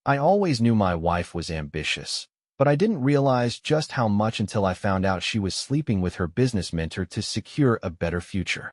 I always knew my wife was ambitious, but I didn't realize just how much until I found out she was sleeping with her business mentor to secure a better future.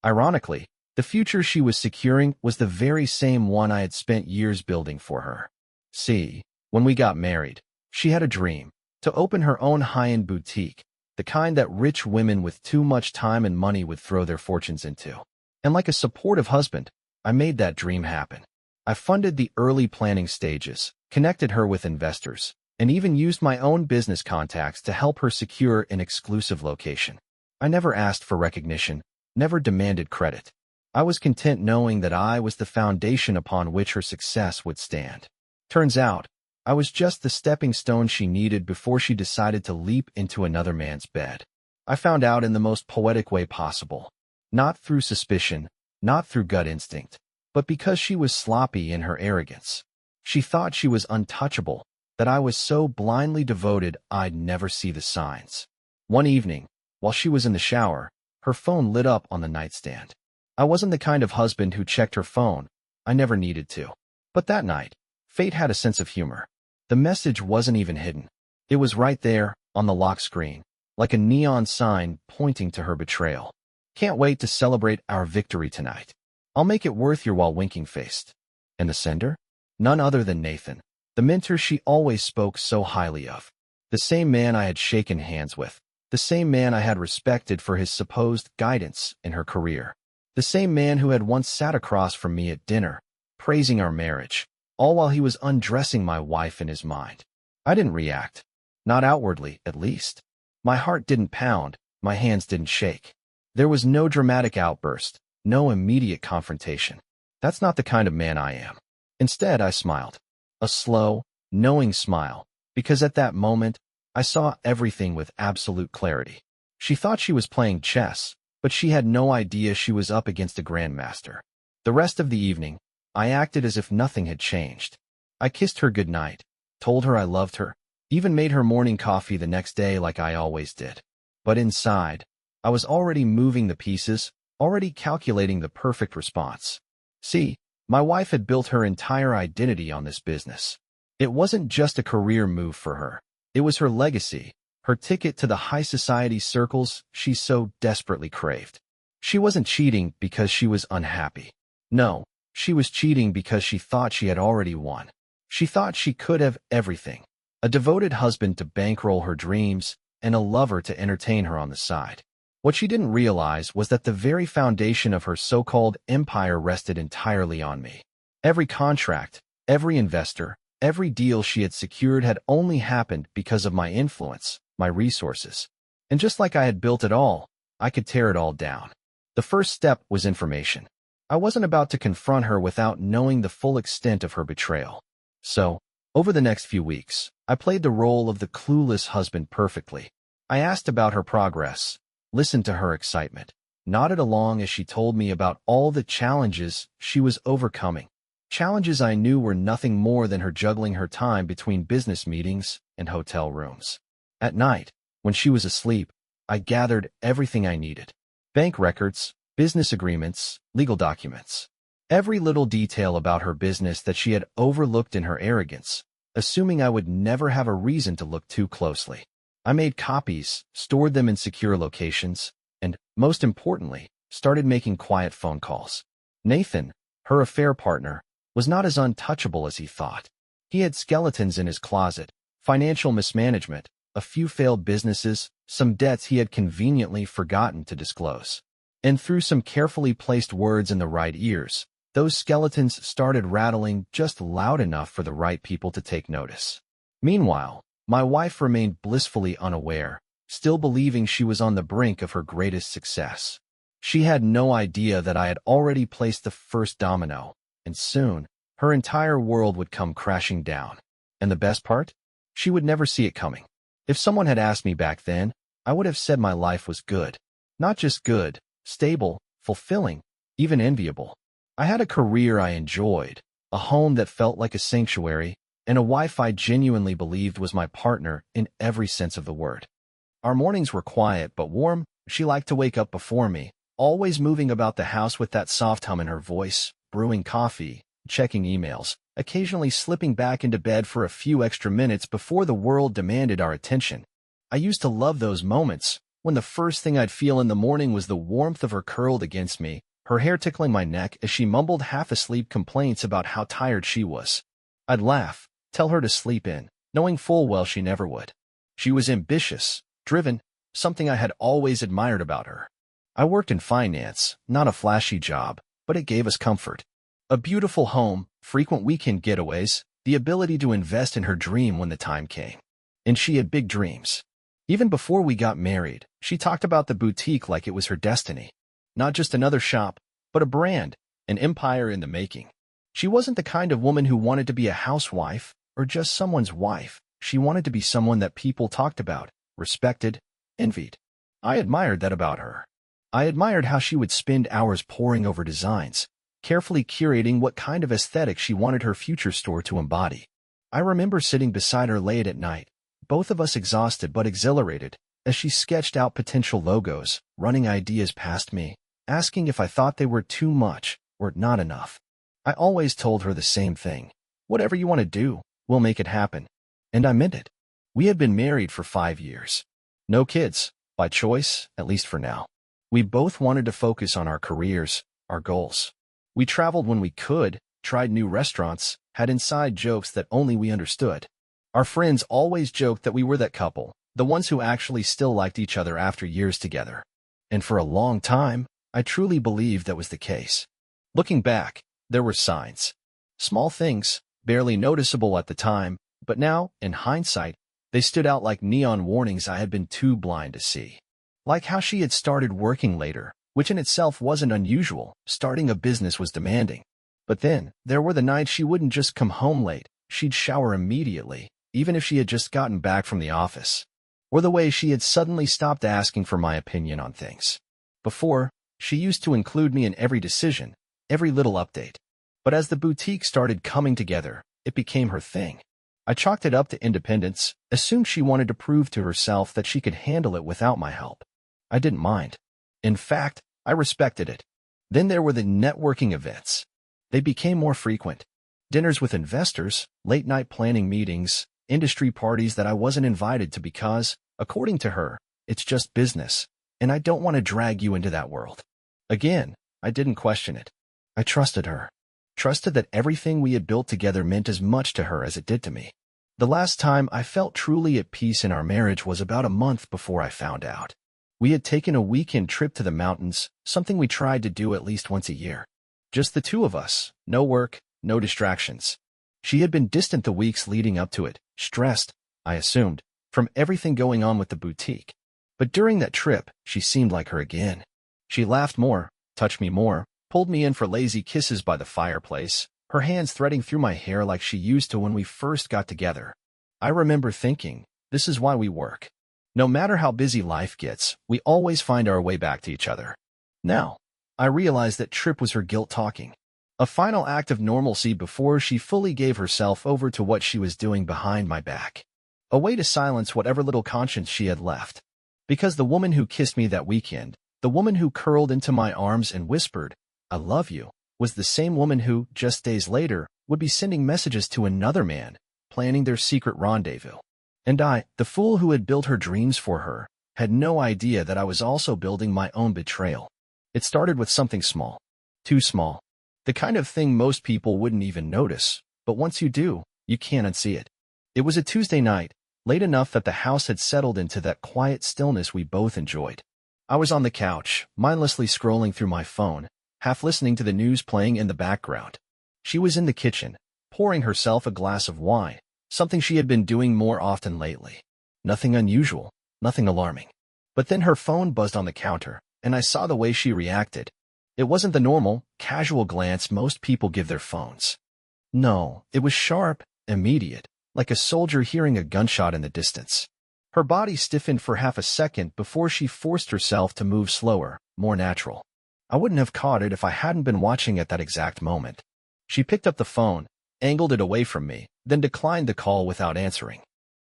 Ironically, the future she was securing was the very same one I had spent years building for her. See, when we got married, she had a dream to open her own high-end boutique, the kind that rich women with too much time and money would throw their fortunes into. And like a supportive husband, I made that dream happen. I funded the early planning stages, connected her with investors, and even used my own business contacts to help her secure an exclusive location. I never asked for recognition, never demanded credit. I was content knowing that I was the foundation upon which her success would stand. Turns out, I was just the stepping stone she needed before she decided to leap into another man's bed. I found out in the most poetic way possible. Not through suspicion, not through gut instinct, but because she was sloppy in her arrogance. She thought she was untouchable, that I was so blindly devoted I'd never see the signs. One evening, while she was in the shower, her phone lit up on the nightstand. I wasn't the kind of husband who checked her phone. I never needed to. But that night, fate had a sense of humor. The message wasn't even hidden. It was right there, on the lock screen, like a neon sign pointing to her betrayal. Can't wait to celebrate our victory tonight. I'll make it worth your while winking-faced. And the sender? None other than Nathan, the mentor she always spoke so highly of. The same man I had shaken hands with. The same man I had respected for his supposed guidance in her career. The same man who had once sat across from me at dinner, praising our marriage, all while he was undressing my wife in his mind. I didn't react. Not outwardly, at least. My heart didn't pound, my hands didn't shake. There was no dramatic outburst, no immediate confrontation. That's not the kind of man I am. Instead, I smiled. A slow, knowing smile, because at that moment, I saw everything with absolute clarity. She thought she was playing chess, but she had no idea she was up against a grandmaster. The rest of the evening, I acted as if nothing had changed. I kissed her goodnight, told her I loved her, even made her morning coffee the next day like I always did. But inside, I was already moving the pieces, already calculating the perfect response. See, my wife had built her entire identity on this business. It wasn't just a career move for her. It was her legacy, her ticket to the high society circles she so desperately craved. She wasn't cheating because she was unhappy. No, she was cheating because she thought she had already won. She thought she could have everything. A devoted husband to bankroll her dreams, and a lover to entertain her on the side. What she didn't realize was that the very foundation of her so-called empire rested entirely on me. Every contract, every investor, every deal she had secured had only happened because of my influence, my resources. And just like I had built it all, I could tear it all down. The first step was information. I wasn't about to confront her without knowing the full extent of her betrayal. So, over the next few weeks, I played the role of the clueless husband perfectly. I asked about her progress, listened to her excitement, nodded along as she told me about all the challenges she was overcoming. Challenges I knew were nothing more than her juggling her time between business meetings and hotel rooms. At night, when she was asleep, I gathered everything I needed. Bank records, business agreements, legal documents. Every little detail about her business that she had overlooked in her arrogance, assuming I would never have a reason to look too closely. I made copies, stored them in secure locations, and, most importantly, started making quiet phone calls. Nathan, her affair partner, was not as untouchable as he thought. He had skeletons in his closet, financial mismanagement, a few failed businesses, some debts he had conveniently forgotten to disclose. And through some carefully placed words in the right ears, those skeletons started rattling just loud enough for the right people to take notice. Meanwhile, my wife remained blissfully unaware, still believing she was on the brink of her greatest success. She had no idea that I had already placed the first domino, and soon, her entire world would come crashing down. And the best part? She would never see it coming. If someone had asked me back then, I would have said my life was good. Not just good, stable, fulfilling, even enviable. I had a career I enjoyed, a home that felt like a sanctuary, and a wife I genuinely believed was my partner in every sense of the word. Our mornings were quiet but warm. She liked to wake up before me, always moving about the house with that soft hum in her voice, brewing coffee, checking emails, occasionally slipping back into bed for a few extra minutes before the world demanded our attention. I used to love those moments, when the first thing I'd feel in the morning was the warmth of her curled against me, her hair tickling my neck as she mumbled half-asleep complaints about how tired she was. I'd laugh, tell her to sleep in, knowing full well she never would. She was ambitious, driven, something I had always admired about her. I worked in finance, not a flashy job, but it gave us comfort. A beautiful home, frequent weekend getaways, the ability to invest in her dream when the time came. And she had big dreams. Even before we got married, she talked about the boutique like it was her destiny. Not just another shop, but a brand, an empire in the making. She wasn't the kind of woman who wanted to be a housewife or just someone's wife. She wanted to be someone that people talked about, respected, envied. I admired that about her. I admired how she would spend hours poring over designs, carefully curating what kind of aesthetic she wanted her future store to embody. I remember sitting beside her late at night, both of us exhausted but exhilarated, as she sketched out potential logos, running ideas past me, asking if I thought they were too much or not enough. I always told her the same thing. Whatever you want to do, we'll make it happen. And I meant it. We had been married for 5 years. No kids, by choice, at least for now. We both wanted to focus on our careers, our goals. We traveled when we could, tried new restaurants, had inside jokes that only we understood. Our friends always joked that we were that couple, the ones who actually still liked each other after years together. And for a long time, I truly believed that was the case. Looking back, there were signs. Small things, barely noticeable at the time, but now, in hindsight, they stood out like neon warnings I had been too blind to see. Like how she had started working later, which in itself wasn't unusual. Starting a business was demanding. But then, there were the nights she wouldn't just come home late, she'd shower immediately, even if she had just gotten back from the office. Or the way she had suddenly stopped asking for my opinion on things. Before, she used to include me in every decision, every little update. But as the boutique started coming together, it became her thing. I chalked it up to independence, assumed she wanted to prove to herself that she could handle it without my help. I didn't mind. In fact, I respected it. Then there were the networking events. They became more frequent. Dinners with investors, late-night planning meetings, industry parties that I wasn't invited to because, according to her, it's just business, and I don't want to drag you into that world. Again, I didn't question it. I trusted her. Trusted that everything we had built together meant as much to her as it did to me. The last time I felt truly at peace in our marriage was about a month before I found out. We had taken a weekend trip to the mountains, something we tried to do at least once a year. Just the two of us, no work, no distractions. She had been distant the weeks leading up to it, stressed, I assumed, from everything going on with the boutique. But during that trip, she seemed like her again. She laughed more, touched me more, pulled me in for lazy kisses by the fireplace, her hands threading through my hair like she used to when we first got together. I remember thinking, this is why we work. No matter how busy life gets, we always find our way back to each other. Now, I realized that trip was her guilt talking. A final act of normalcy before she fully gave herself over to what she was doing behind my back. A way to silence whatever little conscience she had left. Because the woman who kissed me that weekend, the woman who curled into my arms and whispered, "I love you," was the same woman who, just days later, would be sending messages to another man, planning their secret rendezvous. And I, the fool who had built her dreams for her, had no idea that I was also building my own betrayal. It started with something small. Too small. The kind of thing most people wouldn't even notice, but once you do, you can't unsee it. It was a Tuesday night, late enough that the house had settled into that quiet stillness we both enjoyed. I was on the couch, mindlessly scrolling through my phone, half listening to the news playing in the background. She was in the kitchen, pouring herself a glass of wine, something she had been doing more often lately. Nothing unusual, nothing alarming. But then her phone buzzed on the counter, and I saw the way she reacted. It wasn't the normal, casual glance most people give their phones. No, it was sharp, immediate, like a soldier hearing a gunshot in the distance. Her body stiffened for half a second before she forced herself to move slower, more natural. I wouldn't have caught it if I hadn't been watching at that exact moment. She picked up the phone, angled it away from me, then declined the call without answering.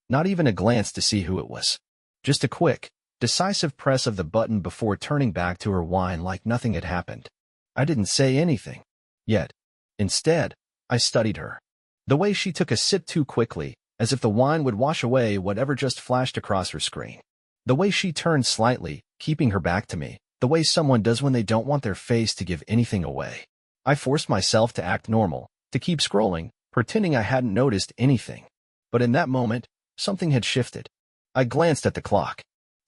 Not even a glance to see who it was. Just a quick, decisive press of the button before turning back to her wine like nothing had happened. I didn't say anything. Yet, instead, I studied her. The way she took a sip too quickly, as if the wine would wash away whatever just flashed across her screen. The way she turned slightly, keeping her back to me, the way someone does when they don't want their face to give anything away. I forced myself to act normal, to keep scrolling, pretending I hadn't noticed anything. But in that moment, something had shifted. I glanced at the clock.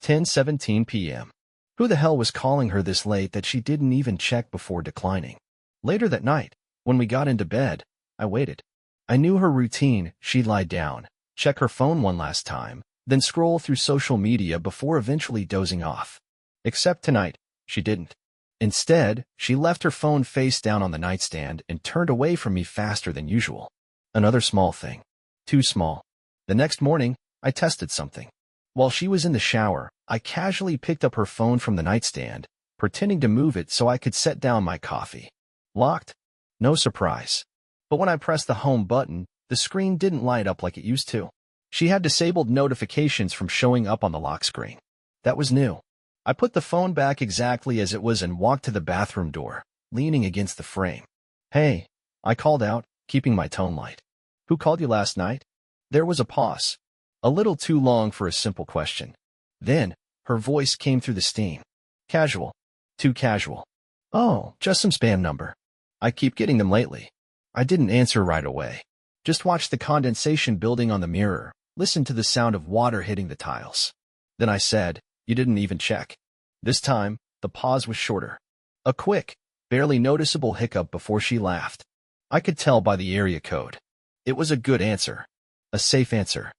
10:17 p.m. Who the hell was calling her this late that she didn't even check before declining? Later that night, when we got into bed, I waited. I knew her routine. She'd lie down, check her phone one last time, then scroll through social media before eventually dozing off. Except tonight, she didn't. Instead, she left her phone face down on the nightstand and turned away from me faster than usual. Another small thing. Too small. The next morning, I tested something. While she was in the shower, I casually picked up her phone from the nightstand, pretending to move it so I could set down my coffee. Locked? No surprise. But when I pressed the home button, the screen didn't light up like it used to. She had disabled notifications from showing up on the lock screen. That was new. I put the phone back exactly as it was and walked to the bathroom door, leaning against the frame. "Hey," I called out, keeping my tone light. "Who called you last night?" There was a pause. A little too long for a simple question. Then, her voice came through the steam. "Casual. Too casual." "Oh, just some spam number. I keep getting them lately." I didn't answer right away. Just watched the condensation building on the mirror, listened to the sound of water hitting the tiles. Then I said, "You didn't even check." This time, the pause was shorter. A quick, barely noticeable hiccup before she laughed. I could tell by the area code. It was a good answer. A safe answer.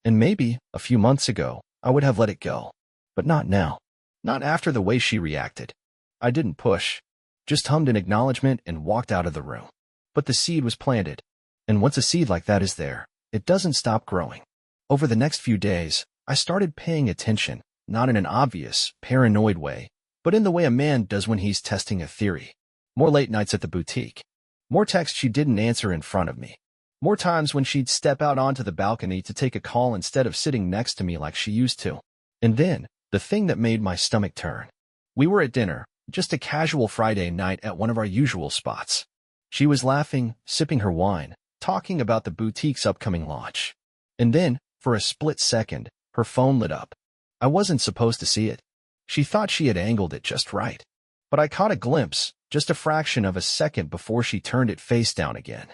And maybe, a few months ago, I would have let it go. But not now. Not after the way she reacted. I didn't push. Just hummed an acknowledgement and walked out of the room. But the seed was planted. And once a seed like that is there, it doesn't stop growing. Over the next few days, I started paying attention, not in an obvious, paranoid way, but in the way a man does when he's testing a theory. More late nights at the boutique. More texts she didn't answer in front of me. More times when she'd step out onto the balcony to take a call instead of sitting next to me like she used to. And then, the thing that made my stomach turn. We were at dinner, just a casual Friday night at one of our usual spots. She was laughing, sipping her wine, talking about the boutique's upcoming launch. And then, for a split second, her phone lit up. I wasn't supposed to see it. She thought she had angled it just right. But I caught a glimpse, just a fraction of a second before she turned it face down again.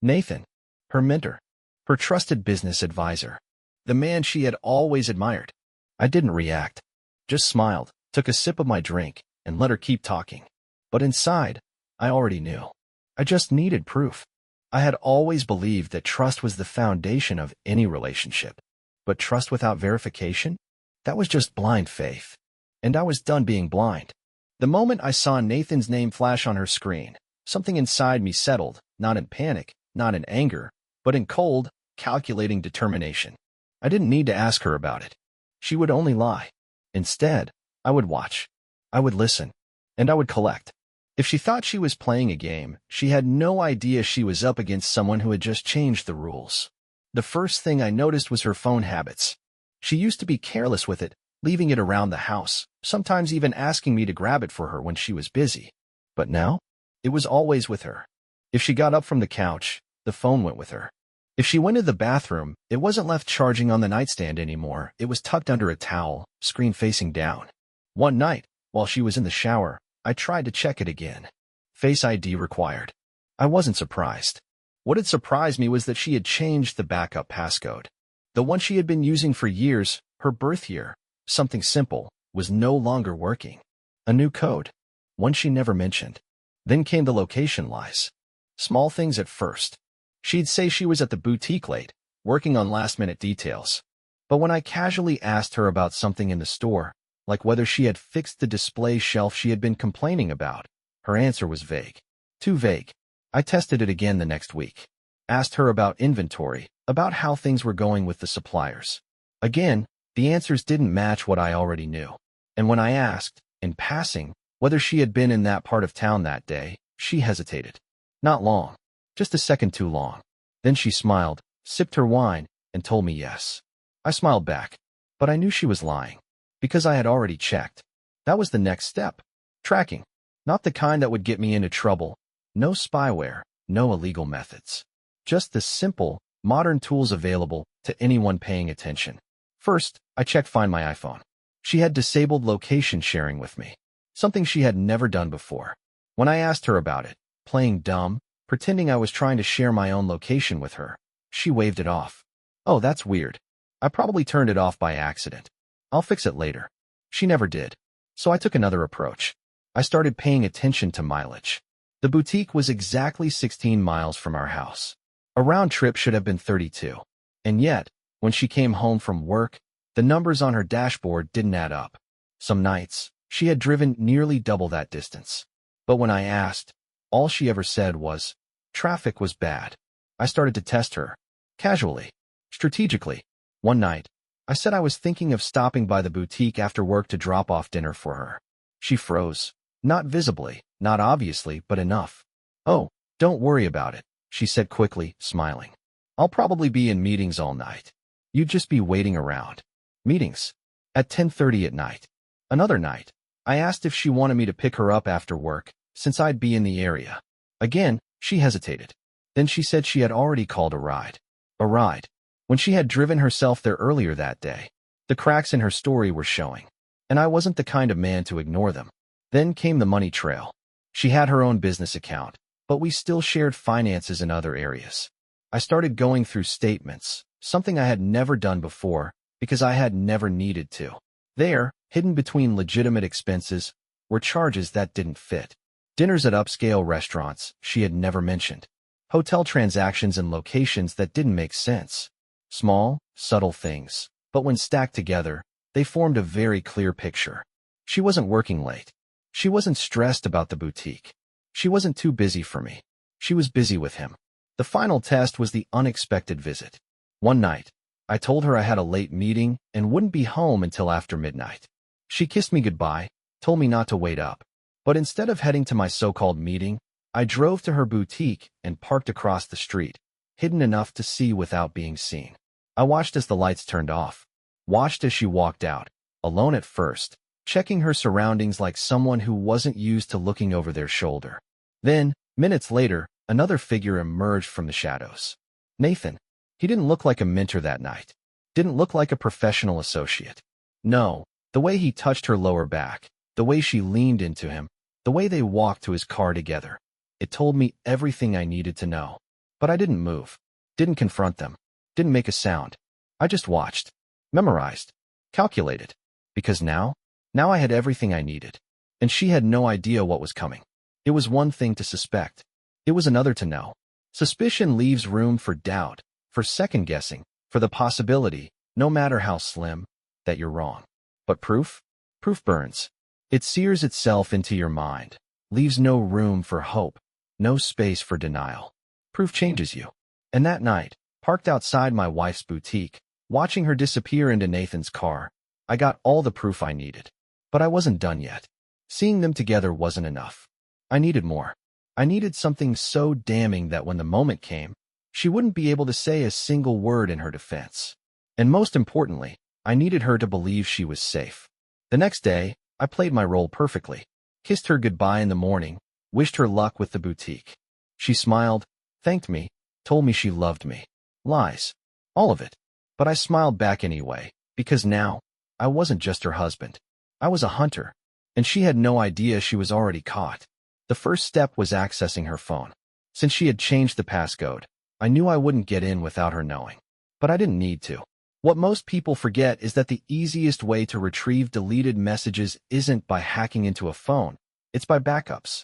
Nathan, her mentor, her trusted business advisor, the man she had always admired. I didn't react, just smiled, took a sip of my drink, and let her keep talking. But inside, I already knew. I just needed proof. I had always believed that trust was the foundation of any relationship. But trust without verification? That was just blind faith. And I was done being blind. The moment I saw Nathan's name flash on her screen, something inside me settled, not in panic, not in anger, but in cold, calculating determination. I didn't need to ask her about it. She would only lie. Instead, I would watch. I would listen. And I would collect. If she thought she was playing a game, she had no idea she was up against someone who had just changed the rules. The first thing I noticed was her phone habits. She used to be careless with it, leaving it around the house, sometimes even asking me to grab it for her when she was busy. But now, it was always with her. If she got up from the couch, the phone went with her. If she went to the bathroom, it wasn't left charging on the nightstand anymore. It was tucked under a towel, screen facing down. One night, while she was in the shower, I tried to check it again. Face ID required. I wasn't surprised. What had surprised me was that she had changed the backup passcode. The one she had been using for years, her birth year, something simple, was no longer working. A new code. One she never mentioned. Then came the location lies. Small things at first. She'd say she was at the boutique late, working on last-minute details. But when I casually asked her about something in the store, like whether she had fixed the display shelf she had been complaining about, her answer was vague. Too vague. I tested it again the next week. Asked her about inventory, about how things were going with the suppliers. Again, the answers didn't match what I already knew. And when I asked, in passing, whether she had been in that part of town that day, she hesitated. Not long. Just a second too long. Then she smiled, sipped her wine, and told me yes. I smiled back. But I knew she was lying. Because I had already checked. That was the next step. Tracking. Not the kind that would get me into trouble. No spyware, no illegal methods. Just the simple, modern tools available to anyone paying attention. First, I checked Find My iPhone. She had disabled location sharing with me, something she had never done before. When I asked her about it, playing dumb, pretending I was trying to share my own location with her, she waved it off. Oh, that's weird. I probably turned it off by accident. I'll fix it later. She never did. So I took another approach. I started paying attention to mileage. The boutique was exactly 16 miles from our house. A round trip should have been 32. And yet, when she came home from work, the numbers on her dashboard didn't add up. Some nights, she had driven nearly double that distance. But when I asked, all she ever said was, traffic was bad. I started to test her. Casually. Strategically. One night, I said I was thinking of stopping by the boutique after work to drop off dinner for her. She froze. Not visibly, not obviously, but enough. Oh, don't worry about it, she said quickly, smiling. I'll probably be in meetings all night. You'd just be waiting around. Meetings. At 10:30 at night. Another night, I asked if she wanted me to pick her up after work, since I'd be in the area. Again, she hesitated. Then she said she had already called a ride. A ride. When she had driven herself there earlier that day. The cracks in her story were showing. And I wasn't the kind of man to ignore them. Then came the money trail. She had her own business account, but we still shared finances in other areas. I started going through statements, something I had never done before, because I had never needed to. There, hidden between legitimate expenses, were charges that didn't fit. Dinners at upscale restaurants she had never mentioned. Hotel transactions in locations that didn't make sense. Small, subtle things, but when stacked together, they formed a very clear picture. She wasn't working late. She wasn't stressed about the boutique. She wasn't too busy for me. She was busy with him. The final test was the unexpected visit. One night, I told her I had a late meeting and wouldn't be home until after midnight. She kissed me goodbye, told me not to wait up. But instead of heading to my so-called meeting, I drove to her boutique and parked across the street, hidden enough to see without being seen. I watched as the lights turned off. Watched as she walked out, alone at first, checking her surroundings like someone who wasn't used to looking over their shoulder. Then, minutes later, another figure emerged from the shadows. Nathan. He didn't look like a mentor that night. Didn't look like a professional associate. No, the way he touched her lower back, the way she leaned into him, the way they walked to his car together. It told me everything I needed to know. But I didn't move. Didn't confront them. Didn't make a sound. I just watched. Memorized. Calculated. Because now I had everything I needed. And she had no idea what was coming. It was one thing to suspect. It was another to know. Suspicion leaves room for doubt, for second-guessing, for the possibility, no matter how slim, that you're wrong. But proof? Proof burns. It sears itself into your mind, leaves no room for hope, no space for denial. Proof changes you. And that night, parked outside my wife's boutique, watching her disappear into Nathan's car, I got all the proof I needed. But I wasn't done yet. Seeing them together wasn't enough. I needed more. I needed something so damning that when the moment came, she wouldn't be able to say a single word in her defense. And most importantly, I needed her to believe she was safe. The next day, I played my role perfectly. Kissed her goodbye in the morning, wished her luck with the boutique. She smiled, thanked me, told me she loved me. Lies. All of it. But I smiled back anyway, because now, I wasn't just her husband. I was a hunter. And she had no idea she was already caught. The first step was accessing her phone. Since she had changed the passcode, I knew I wouldn't get in without her knowing. But I didn't need to. What most people forget is that the easiest way to retrieve deleted messages isn't by hacking into a phone. It's by backups.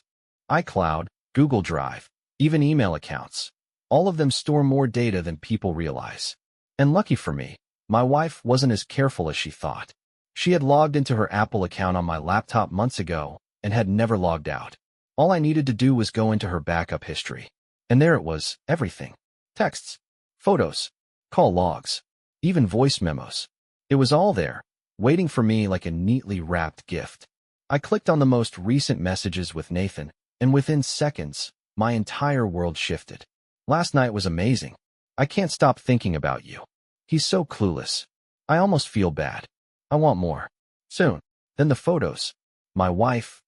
iCloud, Google Drive, even email accounts. All of them store more data than people realize. And lucky for me, my wife wasn't as careful as she thought. She had logged into her Apple account on my laptop months ago and had never logged out. All I needed to do was go into her backup history. And there it was, everything. Texts, photos, call logs, even voice memos. It was all there, waiting for me like a neatly wrapped gift. I clicked on the most recent messages with Nathan, and within seconds, my entire world shifted. Last night was amazing. I can't stop thinking about you. He's so clueless. I almost feel bad. I want more. Soon. Then the photos. My wife,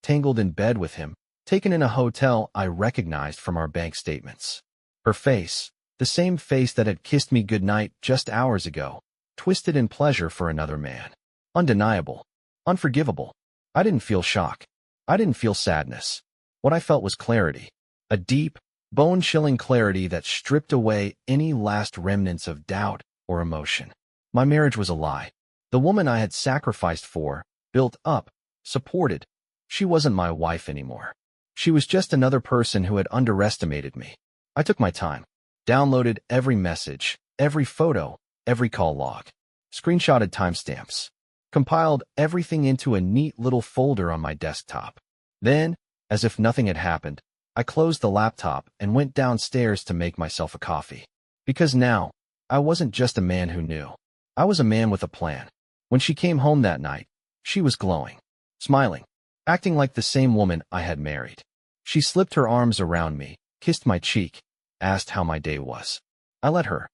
tangled in bed with him, taken in a hotel I recognized from our bank statements. Her face, the same face that had kissed me goodnight just hours ago, twisted in pleasure for another man. Undeniable. Unforgivable. I didn't feel shock. I didn't feel sadness. What I felt was clarity. A deep, bone-chilling clarity that stripped away any last remnants of doubt or emotion. My marriage was a lie. The woman I had sacrificed for, built up, supported, she wasn't my wife anymore. She was just another person who had underestimated me. I took my time, downloaded every message, every photo, every call log, screenshotted timestamps, compiled everything into a neat little folder on my desktop. Then, as if nothing had happened, I closed the laptop and went downstairs to make myself a coffee. Because now, I wasn't just a man who knew. I was a man with a plan. When she came home that night, she was glowing, smiling, acting like the same woman I had married. She slipped her arms around me, kissed my cheek, asked how my day was. I let her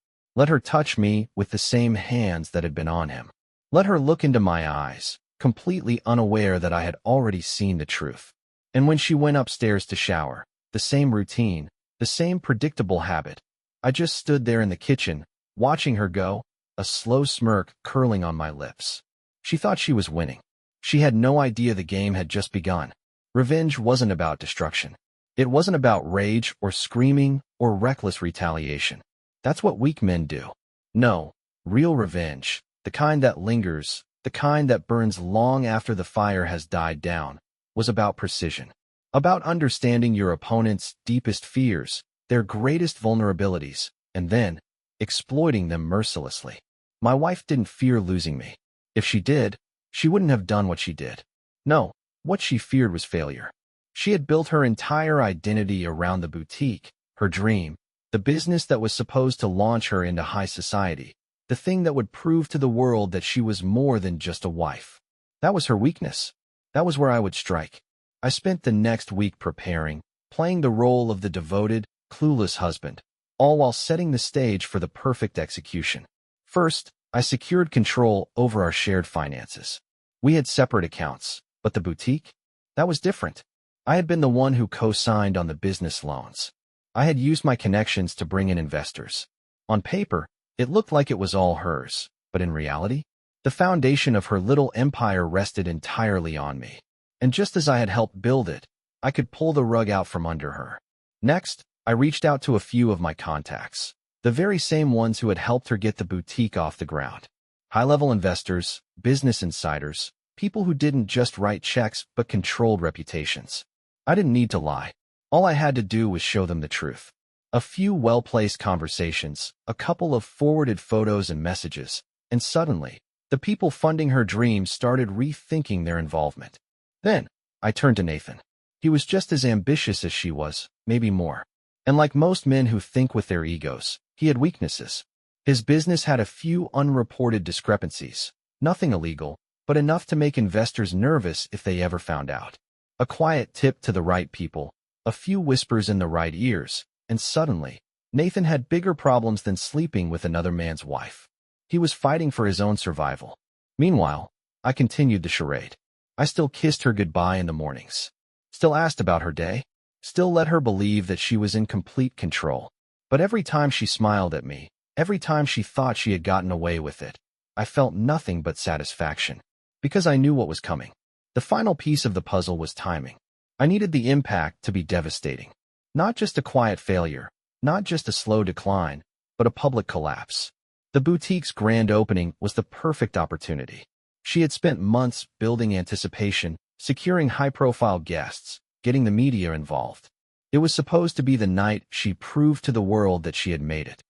touch me with the same hands that had been on him. Let her look into my eyes, completely unaware that I had already seen the truth. And when she went upstairs to shower, the same routine, the same predictable habit. I just stood there in the kitchen, watching her go, a slow smirk curling on my lips. She thought she was winning. She had no idea the game had just begun. Revenge wasn't about destruction. It wasn't about rage or screaming or reckless retaliation. That's what weak men do. No, real revenge, the kind that lingers, the kind that burns long after the fire has died down, was about precision. About understanding your opponent's deepest fears, their greatest vulnerabilities, and then exploiting them mercilessly. My wife didn't fear losing me. If she did, she wouldn't have done what she did. No, what she feared was failure. She had built her entire identity around the boutique, her dream, the business that was supposed to launch her into high society, the thing that would prove to the world that she was more than just a wife. That was her weakness. That was where I would strike. I spent the next week preparing, playing the role of the devoted, clueless husband, all while setting the stage for the perfect execution. First, I secured control over our shared finances. We had separate accounts, but the boutique? That was different. I had been the one who co-signed on the business loans. I had used my connections to bring in investors. On paper, it looked like it was all hers, but in reality, the foundation of her little empire rested entirely on me. And just as I had helped build it, I could pull the rug out from under her. Next, I reached out to a few of my contacts, the very same ones who had helped her get the boutique off the ground. High-level investors, business insiders, people who didn't just write checks but controlled reputations. I didn't need to lie. All I had to do was show them the truth. A few well-placed conversations, a couple of forwarded photos and messages, and suddenly, the people funding her dreams started rethinking their involvement. Then, I turned to Nathan. He was just as ambitious as she was, maybe more. And like most men who think with their egos, he had weaknesses. His business had a few unreported discrepancies, nothing illegal, but enough to make investors nervous if they ever found out. A quiet tip to the right people, a few whispers in the right ears, and suddenly, Nathan had bigger problems than sleeping with another man's wife. He was fighting for his own survival. Meanwhile, I continued the charade. I still kissed her goodbye in the mornings. Still asked about her day. Still let her believe that she was in complete control. But every time she smiled at me, every time she thought she had gotten away with it, I felt nothing but satisfaction. Because I knew what was coming. The final piece of the puzzle was timing. I needed the impact to be devastating. Not just a quiet failure, not just a slow decline, but a public collapse. The boutique's grand opening was the perfect opportunity. She had spent months building anticipation, securing high-profile guests, getting the media involved. It was supposed to be the night she proved to the world that she had made it.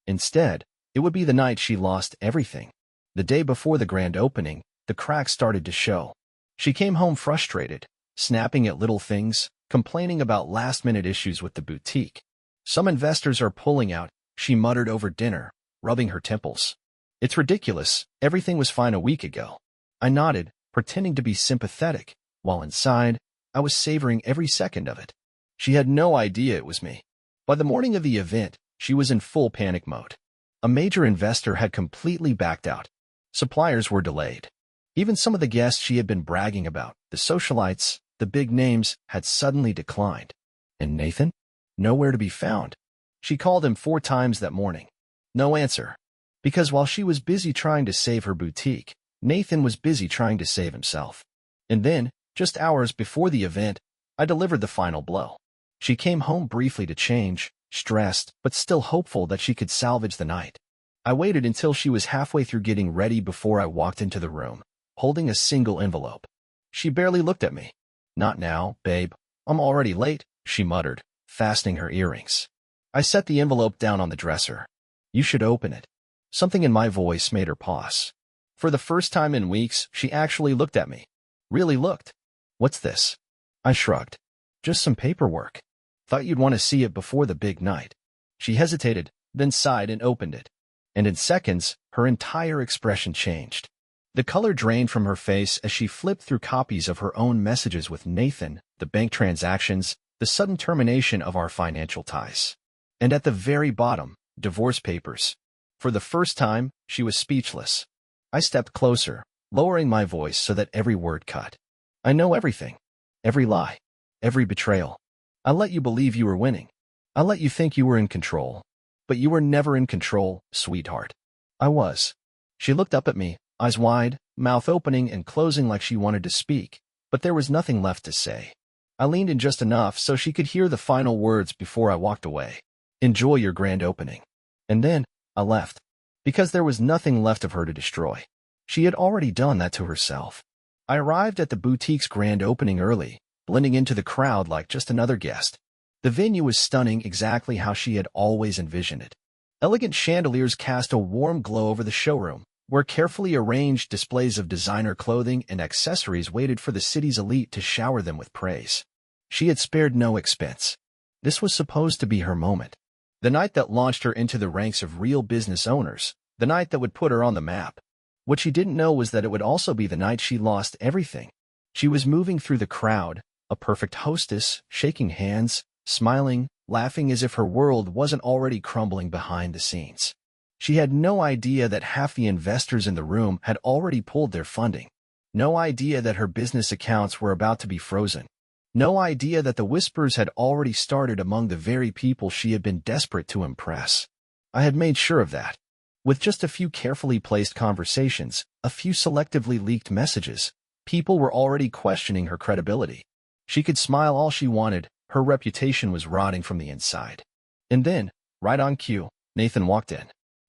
Instead, it would be the night she lost everything. The day before the grand opening, the cracks started to show. She came home frustrated, snapping at little things, complaining about last-minute issues with the boutique. "Some investors are pulling out," she muttered over dinner, rubbing her temples. "It's ridiculous. Everything was fine a week ago." I nodded, pretending to be sympathetic, while inside, I was savoring every second of it. She had no idea it was me. By the morning of the event, she was in full panic mode. A major investor had completely backed out. Suppliers were delayed. Even some of the guests she had been bragging about, the socialites, the big names, had suddenly declined. And Nathan? Nowhere to be found. She called him 4 times that morning. No answer. Because while she was busy trying to save her boutique, Nathan was busy trying to save himself. And then, just hours before the event, I delivered the final blow. She came home briefly to change, stressed, but still hopeful that she could salvage the night. I waited until she was halfway through getting ready before I walked into the room, holding a single envelope. She barely looked at me. "Not now, babe. I'm already late," she muttered, fastening her earrings. I set the envelope down on the dresser. "You should open it." Something in my voice made her pause. For the first time in weeks, she actually looked at me. Really looked. "What's this?" I shrugged. "Just some paperwork. Thought you'd want to see it before the big night." She hesitated, then sighed and opened it. And in seconds, her entire expression changed. The color drained from her face as she flipped through copies of her own messages with Nathan, the bank transactions, the sudden termination of our financial ties. And at the very bottom, divorce papers. For the first time, she was speechless. I stepped closer, lowering my voice so that every word cut. "I know everything. Every lie. Every betrayal. I let you believe you were winning. I let you think you were in control. But you were never in control, sweetheart." I was. She looked up at me, eyes wide, mouth opening and closing like she wanted to speak, but there was nothing left to say. I leaned in just enough so she could hear the final words before I walked away. "Enjoy your grand opening." And then, I left. Because there was nothing left of her to destroy. She had already done that to herself. I arrived at the boutique's grand opening early, blending into the crowd like just another guest. The venue was stunning exactly how she had always envisioned it. Elegant chandeliers cast a warm glow over the showroom, where carefully arranged displays of designer clothing and accessories waited for the city's elite to shower them with praise. She had spared no expense. This was supposed to be her moment. The night that launched her into the ranks of real business owners, the night that would put her on the map. What she didn't know was that it would also be the night she lost everything. She was moving through the crowd, a perfect hostess, shaking hands, smiling, laughing as if her world wasn't already crumbling behind the scenes. She had no idea that half the investors in the room had already pulled their funding. No idea that her business accounts were about to be frozen. No idea that the whispers had already started among the very people she had been desperate to impress. I had made sure of that. With just a few carefully placed conversations, a few selectively leaked messages, people were already questioning her credibility. She could smile all she wanted, her reputation was rotting from the inside. And then, right on cue, Nathan walked in.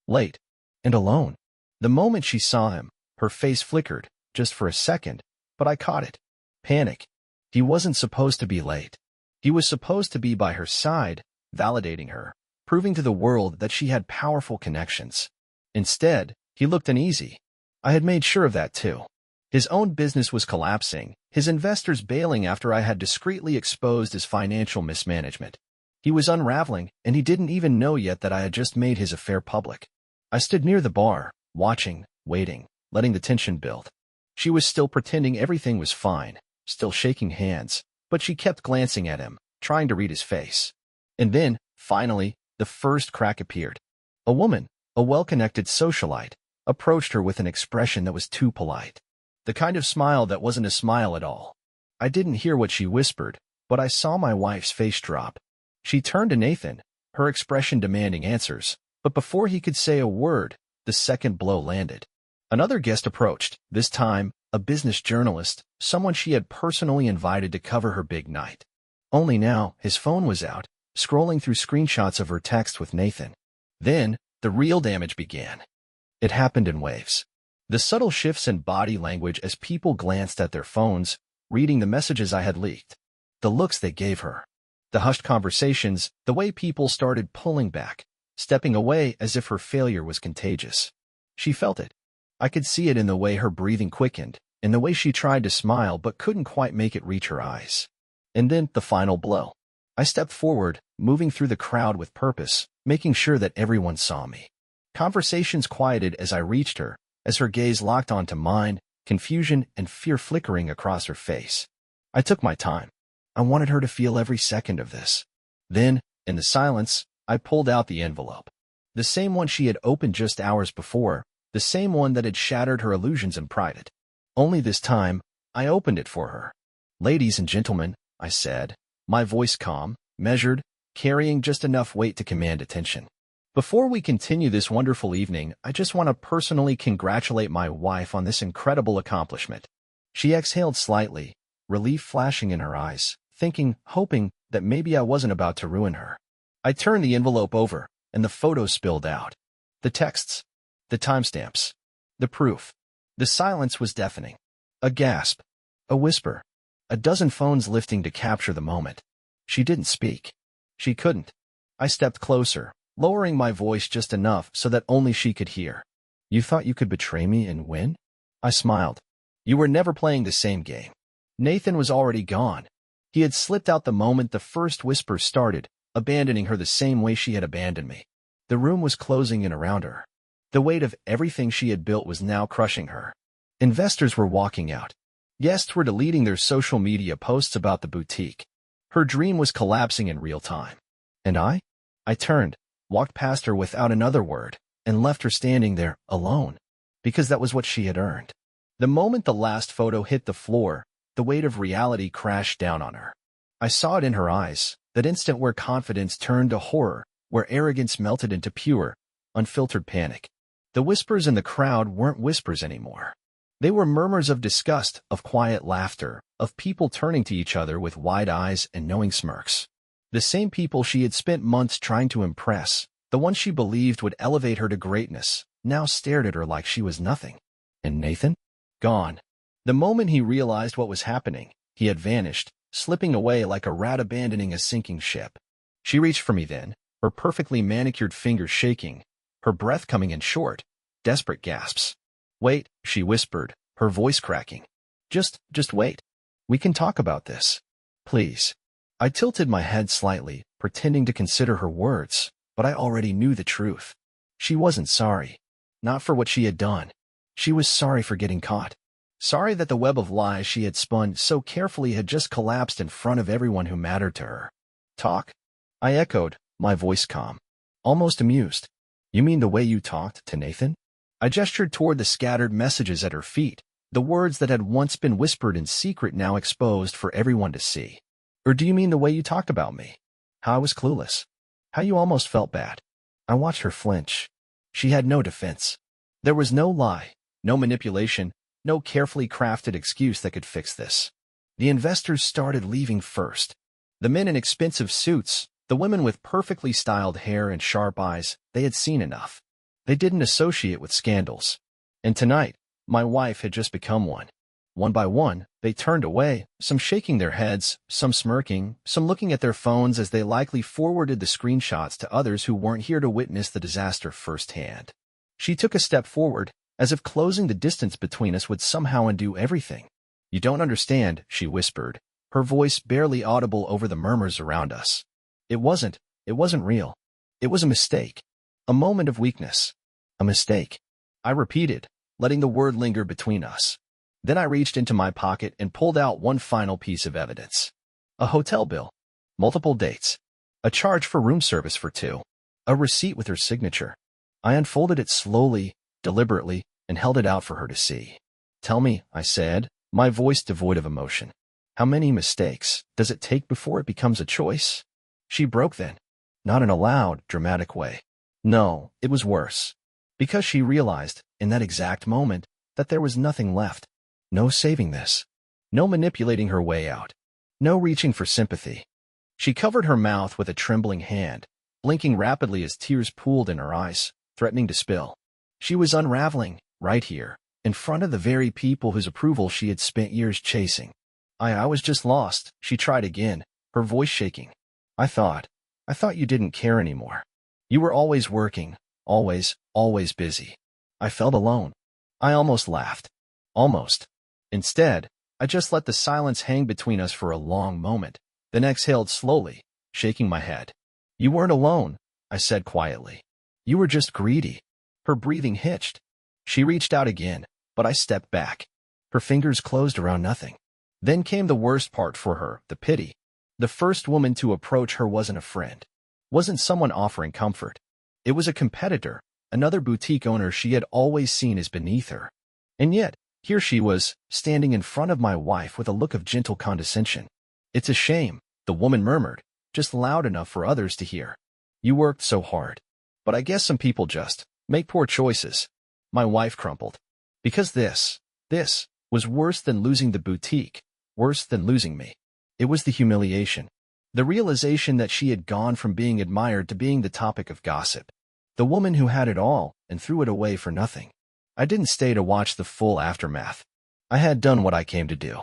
Late. And alone. The moment she saw him, her face flickered, just for a second, but I caught it. Panic. He wasn't supposed to be late. He was supposed to be by her side, validating her, proving to the world that she had powerful connections. Instead, he looked uneasy. I had made sure of that too. His own business was collapsing, his investors bailing after I had discreetly exposed his financial mismanagement. He was unraveling, and he didn't even know yet that I had just made his affair public. I stood near the bar, watching, waiting, letting the tension build. She was still pretending everything was fine, still shaking hands, but she kept glancing at him, trying to read his face. And then, finally, the first crack appeared. A woman, a well-connected socialite, approached her with an expression that was too polite. The kind of smile that wasn't a smile at all. I didn't hear what she whispered, but I saw my wife's face drop. She turned to Nathan, her expression demanding answers, but before he could say a word, the second blow landed. Another guest approached, this time, a business journalist, someone she had personally invited to cover her big night. Only now, his phone was out, scrolling through screenshots of her text with Nathan. Then, the real damage began. It happened in waves. The subtle shifts in body language as people glanced at their phones, reading the messages I had leaked. The looks they gave her. The hushed conversations, the way people started pulling back, stepping away as if her failure was contagious. She felt it. I could see it in the way her breathing quickened, in the way she tried to smile but couldn't quite make it reach her eyes. And then the final blow. I stepped forward, moving through the crowd with purpose, making sure that everyone saw me. Conversations quieted as I reached her, as her gaze locked onto mine, confusion and fear flickering across her face. I took my time. I wanted her to feel every second of this. Then, in the silence, I pulled out the envelope. The same one she had opened just hours before, the same one that had shattered her illusions in private. Only this time, I opened it for her. "Ladies and gentlemen," I said, my voice calm, measured, carrying just enough weight to command attention. Before we continue this wonderful evening, I just want to personally congratulate my wife on this incredible accomplishment. She exhaled slightly, relief flashing in her eyes, hoping that maybe I wasn't about to ruin her. I turned the envelope over, and the photos spilled out. The texts, the timestamps, the proof. The silence was deafening. A gasp, a whisper, a dozen phones lifting to capture the moment. She didn't speak. She couldn't. I stepped closer, lowering my voice just enough so that only she could hear. You thought you could betray me and win? I smiled. You were never playing the same game. Nathan was already gone. He had slipped out the moment the first whisper started, abandoning her the same way she had abandoned me. The room was closing in around her. The weight of everything she had built was now crushing her. Investors were walking out. Guests were deleting their social media posts about the boutique. Her dream was collapsing in real time. And I turned, walked past her without another word, and left her standing there, alone. Because that was what she had earned. The moment the last photo hit the floor, the weight of reality crashed down on her. I saw it in her eyes, that instant where confidence turned to horror, where arrogance melted into pure, unfiltered panic. The whispers in the crowd weren't whispers anymore. They were murmurs of disgust, of quiet laughter, of people turning to each other with wide eyes and knowing smirks. The same people she had spent months trying to impress, the ones she believed would elevate her to greatness, now stared at her like she was nothing. And Nathan? Gone. The moment he realized what was happening, he had vanished, slipping away like a rat abandoning a sinking ship. She reached for me then, her perfectly manicured fingers shaking, her breath coming in short, desperate gasps. Wait, she whispered, her voice cracking. Just wait. We can talk about this. Please. I tilted my head slightly, pretending to consider her words, but I already knew the truth. She wasn't sorry. Not for what she had done. She was sorry for getting caught. Sorry that the web of lies she had spun so carefully had just collapsed in front of everyone who mattered to her. Talk? I echoed, my voice calm. Almost amused. You mean the way you talked to Nathan? I gestured toward the scattered messages at her feet, the words that had once been whispered in secret now exposed for everyone to see. Or do you mean the way you talked about me? How I was clueless. How you almost felt bad. I watched her flinch. She had no defense. There was no lie, no manipulation, no carefully crafted excuse that could fix this. The investors started leaving first. The men in expensive suits, the women with perfectly styled hair and sharp eyes, they had seen enough. They didn't associate with scandals. And tonight, my wife had just become one. One by one, they turned away, some shaking their heads, some smirking, some looking at their phones as they likely forwarded the screenshots to others who weren't here to witness the disaster firsthand. She took a step forward, as if closing the distance between us would somehow undo everything. You don't understand, she whispered, her voice barely audible over the murmurs around us. It wasn't real. It was a mistake. A moment of weakness. A mistake. I repeated, letting the word linger between us. Then I reached into my pocket and pulled out one final piece of evidence. A hotel bill. Multiple dates. A charge for room service for two. A receipt with her signature. I unfolded it slowly, deliberately, and held it out for her to see. Tell me, I said, my voice devoid of emotion. How many mistakes does it take before it becomes a choice? She broke then. Not in a loud, dramatic way. No, it was worse. Because she realized, in that exact moment, that there was nothing left. No saving this. No manipulating her way out. No reaching for sympathy. She covered her mouth with a trembling hand, blinking rapidly as tears pooled in her eyes, threatening to spill. She was unraveling, right here, in front of the very people whose approval she had spent years chasing. I was just lost, she tried again, her voice shaking. I thought you didn't care anymore. You were always working, always busy. I felt alone. I almost laughed. Almost. Instead, I just let the silence hang between us for a long moment, then exhaled slowly, shaking my head. You weren't alone, I said quietly. You were just greedy. Her breathing hitched. She reached out again, but I stepped back. Her fingers closed around nothing. Then came the worst part for her, the pity. The first woman to approach her wasn't a friend. Wasn't someone offering comfort. It was a competitor, another boutique owner she had always seen as beneath her. And yet, here she was, standing in front of my wife with a look of gentle condescension. It's a shame, the woman murmured, just loud enough for others to hear. You worked so hard. But I guess some people just make poor choices. My wife crumpled. Because this was worse than losing the boutique, worse than losing me. It was the humiliation. The realization that she had gone from being admired to being the topic of gossip. The woman who had it all and threw it away for nothing. I didn't stay to watch the full aftermath. I had done what I came to do.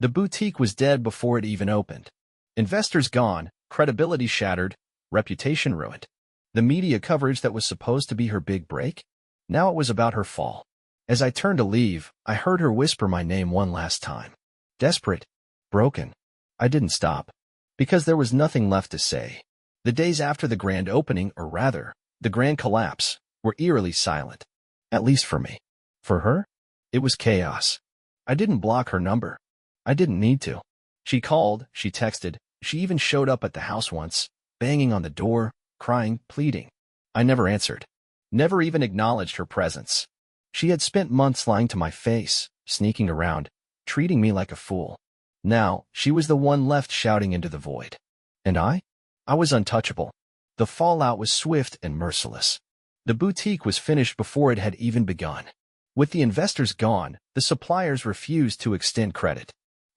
The boutique was dead before it even opened. Investors gone, credibility shattered, reputation ruined. The media coverage that was supposed to be her big break? Now it was about her fall. As I turned to leave, I heard her whisper my name one last time. Desperate. Broken. I didn't stop. Because there was nothing left to say. The days after the grand opening, or rather, the grand collapse, were eerily silent. At least for me. For her? It was chaos. I didn't block her number. I didn't need to. She called, she texted, she even showed up at the house once, banging on the door, crying, pleading. I never answered. Never even acknowledged her presence. She had spent months lying to my face, sneaking around, treating me like a fool. Now, she was the one left shouting into the void. And I was untouchable. The fallout was swift and merciless. The boutique was finished before it had even begun. With the investors gone, the suppliers refused to extend credit.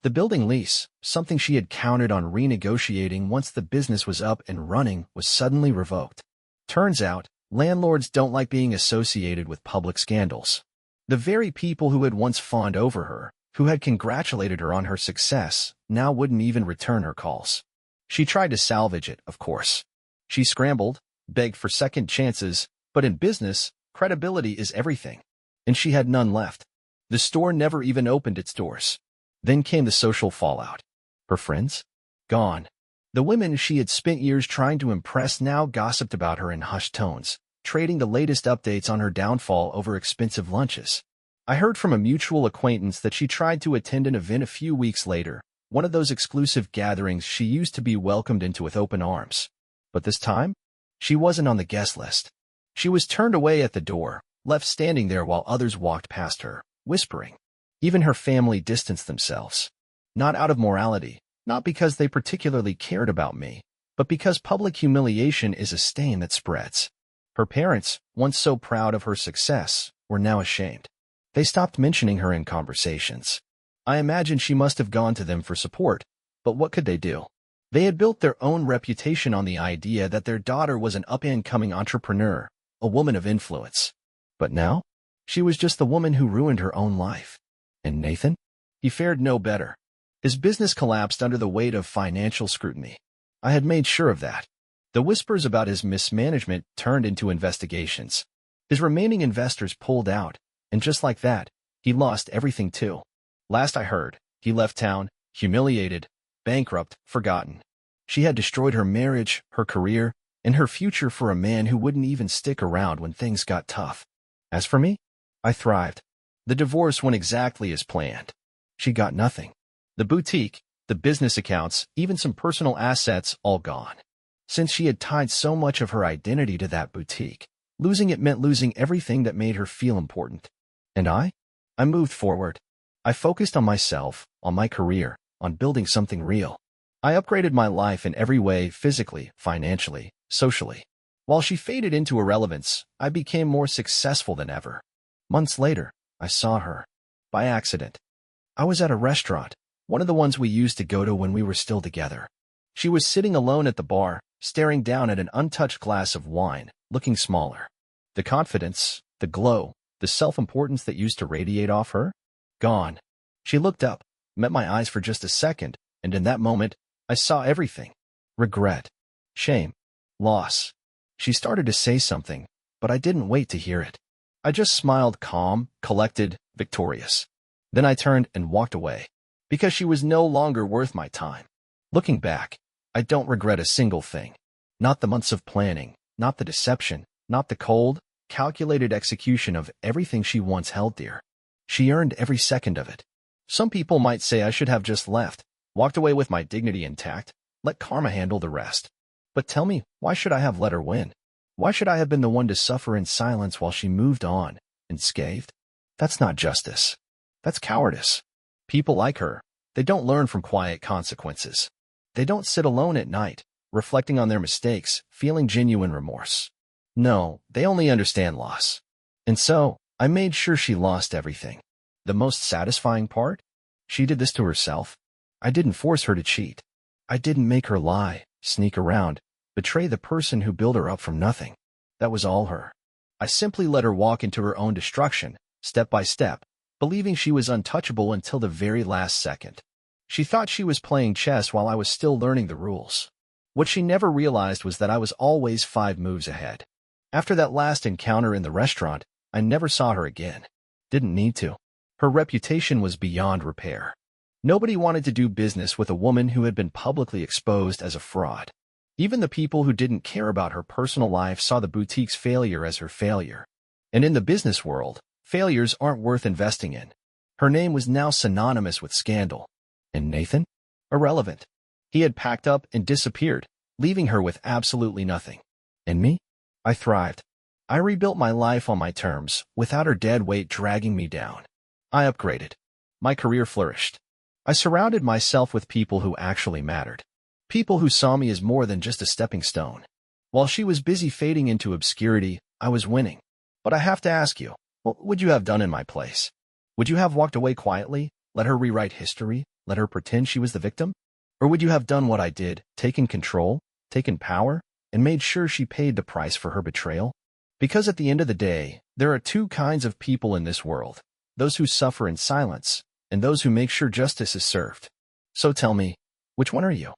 The building lease, something she had counted on renegotiating once the business was up and running, was suddenly revoked. Turns out, landlords don't like being associated with public scandals. The very people who had once fawned over her, who had congratulated her on her success, now wouldn't even return her calls. She tried to salvage it, of course. She scrambled, begged for second chances, but in business, credibility is everything. And she had none left. The store never even opened its doors. Then came the social fallout. Her friends? Gone. The women she had spent years trying to impress now gossiped about her in hushed tones, trading the latest updates on her downfall over expensive lunches. I heard from a mutual acquaintance that she tried to attend an event a few weeks later, one of those exclusive gatherings she used to be welcomed into with open arms. But this time, she wasn't on the guest list. She was turned away at the door, left standing there while others walked past her, whispering. Even her family distanced themselves. Not out of morality, not because they particularly cared about me, but because public humiliation is a stain that spreads. Her parents, once so proud of her success, were now ashamed. They stopped mentioning her in conversations. I imagine she must have gone to them for support, but what could they do? They had built their own reputation on the idea that their daughter was an up-and-coming entrepreneur, a woman of influence. But now, she was just the woman who ruined her own life. And Nathan? He fared no better. His business collapsed under the weight of financial scrutiny. I had made sure of that. The whispers about his mismanagement turned into investigations. His remaining investors pulled out, and just like that, he lost everything too. Last I heard, he left town, humiliated, bankrupt, forgotten. She had destroyed her marriage, her career, and her future for a man who wouldn't even stick around when things got tough. As for me, I thrived. The divorce went exactly as planned. She got nothing. The boutique, the business accounts, even some personal assets, all gone. Since she had tied so much of her identity to that boutique, losing it meant losing everything that made her feel important. And I moved forward. I focused on myself, on my career, on building something real. I upgraded my life in every way, physically, financially, socially. While she faded into irrelevance, I became more successful than ever. Months later, I saw her. By accident. I was at a restaurant, one of the ones we used to go to when we were still together. She was sitting alone at the bar, staring down at an untouched glass of wine, looking smaller. The confidence, the glow, the self-importance that used to radiate off her? Gone. She looked up, met my eyes for just a second, and in that moment, I saw everything. Regret. Shame. Loss. She started to say something, but I didn't wait to hear it. I just smiled, calm, collected, victorious. Then I turned and walked away, because she was no longer worth my time. Looking back, I don't regret a single thing. Not the months of planning, not the deception, not the cold, calculated execution of everything she once held dear. She earned every second of it. Some people might say I should have just left, walked away with my dignity intact, let karma handle the rest. But tell me, why should I have let her win? Why should I have been the one to suffer in silence while she moved on, unscathed? That's not justice. That's cowardice. People like her, they don't learn from quiet consequences. They don't sit alone at night, reflecting on their mistakes, feeling genuine remorse. No, they only understand loss. And so, I made sure she lost everything. The most satisfying part? She did this to herself. I didn't force her to cheat. I didn't make her lie, sneak around, betray the person who built her up from nothing. That was all her. I simply let her walk into her own destruction, step by step, believing she was untouchable until the very last second. She thought she was playing chess while I was still learning the rules. What she never realized was that I was always 5 moves ahead. After that last encounter in the restaurant, I never saw her again. Didn't need to. Her reputation was beyond repair. Nobody wanted to do business with a woman who had been publicly exposed as a fraud. Even the people who didn't care about her personal life saw the boutique's failure as her failure. And in the business world, failures aren't worth investing in. Her name was now synonymous with scandal. And Nathan? Irrelevant. He had packed up and disappeared, leaving her with absolutely nothing. And me? I thrived. I rebuilt my life on my terms, without her dead weight dragging me down. I upgraded. My career flourished. I surrounded myself with people who actually mattered. People who saw me as more than just a stepping stone. While she was busy fading into obscurity, I was winning. But I have to ask you, what would you have done in my place? Would you have walked away quietly, let her rewrite history, let her pretend she was the victim? Or would you have done what I did, taken control, taken power, and made sure she paid the price for her betrayal? Because at the end of the day, there are 2 kinds of people in this world, those who suffer in silence, and those who make sure justice is served. So tell me, which one are you?